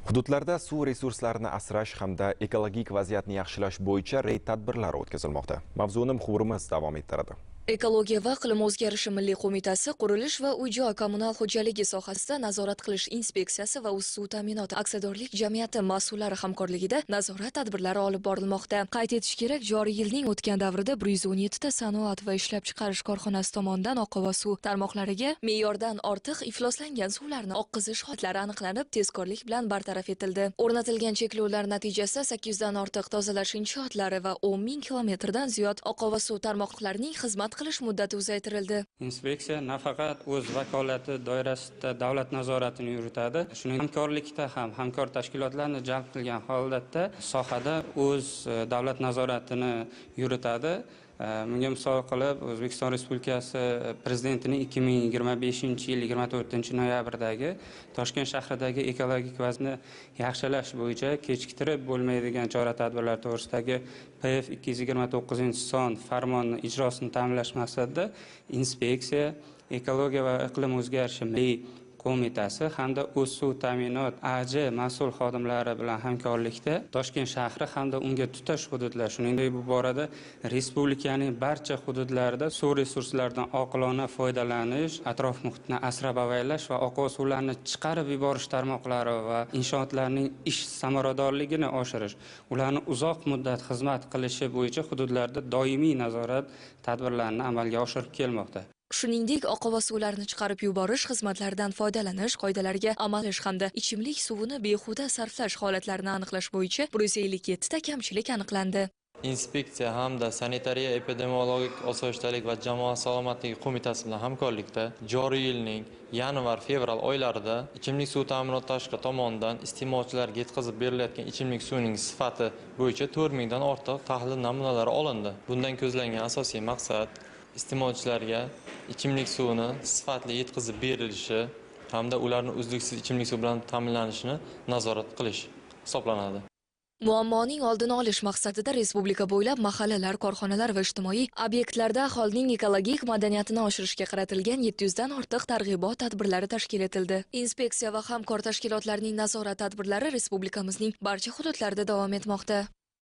Hududlarda suv resurslarini asrash hamda ekologik vaziyatni yaxshilash bo'yicha reyd tadbirlari o'tkazilmoqda. Mavzuni muxbirimiz davom ettiradi. Ekologiya va iqlim o'zgarishi milliy qo'mitasi qurilish va uy-joy kommunal xo'jaligi sohasida nazorat qilish inspeksiyasi va suv ta'minoti aksiyadorlik jamiyati mas'ullari hamkorligida nazorat tadbirlari olib borilmoqda. Qayd etish kerak, joriy yilning o'tgan davrida 117 ta sanoat va ishlab chiqarish korxonasi tomonidan oqova suv tarmoqlariga me'yordan ortiq ifloslangan suvlarni oqqizish holatlari aniqlanib, tezkorlik bilan bartaraf etildi. O'rnatilgan cheklovlar natijasida 800 dan ortiq tozalash inshootlari va 10 ming kilometrdan ziyod oqova suv tarmoqlarining xizmat qilish muddati uzaytirildi. Inspeksiya nafaqat o'z vakolati doirasida davlat nazoratini yuritadi, shuningdek hamkorlikda ham hamkor tashkilotlarni jalb qilgan holatda sohada o'z davlat nazoratini yuritadi. Bunga misol qilib O'zbekiston Respublikasi Prezidentining 2025-yil 24-noyabrdagi Toshkent shahridagi ekologik vaziyaatni yaxshilash bo'yicha kechiktirib bo'lmaydigan chora-tadbirlar to'g'risidagi PF 229-son farmoni ijrosini ta'minlash maqsadida inspeksiya, ekologiya va iqlim o'zgarishi milliy qo'mitasi hamda o'z suv ta'minot AJ mas'ul xodimlari bilan hamkorlikda Toshkent shahri hamda unga tutash hududlar, shuningdek bu borada respublikaning barcha hududlarida suv resurslaridan oqilona foydalanish, atrof muhitni asrab-avaylash va oqova suvlarni chiqarib yuborish tarmoqlari va inshootlarning ish samaradorligini oshirish, ularni uzoq muddat xizmat qilishi bo'yicha hududlarda doimiy nazorat tadbirlarini amalga oshirib kelmoqda. Shuningdek, oqova suvlarni chiqarib yuborish, xizmatlaridan foydalanish qoidalariga amal qilish hamda ichimlik suvini behuda sarflash holatlarini aniqlash bo'yicha 157 ta kamchilik aniqlandi. Inspeksiya hamda sanitariya epidemiologik osoyishtalik va jamoat salomatligi qo'mitasi bilan hamkorlikda joriy yilning yanvar-fevral oylarida ichimlik suv ta'minoti tashkiloti tomonidan iste'molchilarga yetkazib berilayotgan ichimlik suvining sifati bo'yicha 4000 dan ortiq tahlil namunalari olindi. Bundan ko'zlangan asosiy maqsad iste'molchilarga ichimlik suvini sifatli yetkazib berilishi hamda ularni uzluksiz ichimlik suvi bilan ta'minlanishini nazorat qilish hisoblanadi. Muammoning oldini olish maqsadida respublika bo'ylab mahallalar, korxonalar va ijtimoiy obyektlarda aholining ekologik madaniyatini oshirishga qaratilgan 700 dan ortiq targ'ibot tadbirlari tashkil etildi. Inspeksiya va hamkor tashkilotlarning nazorat tadbirlari respublikamizning barcha hududlarida davom etmoqda.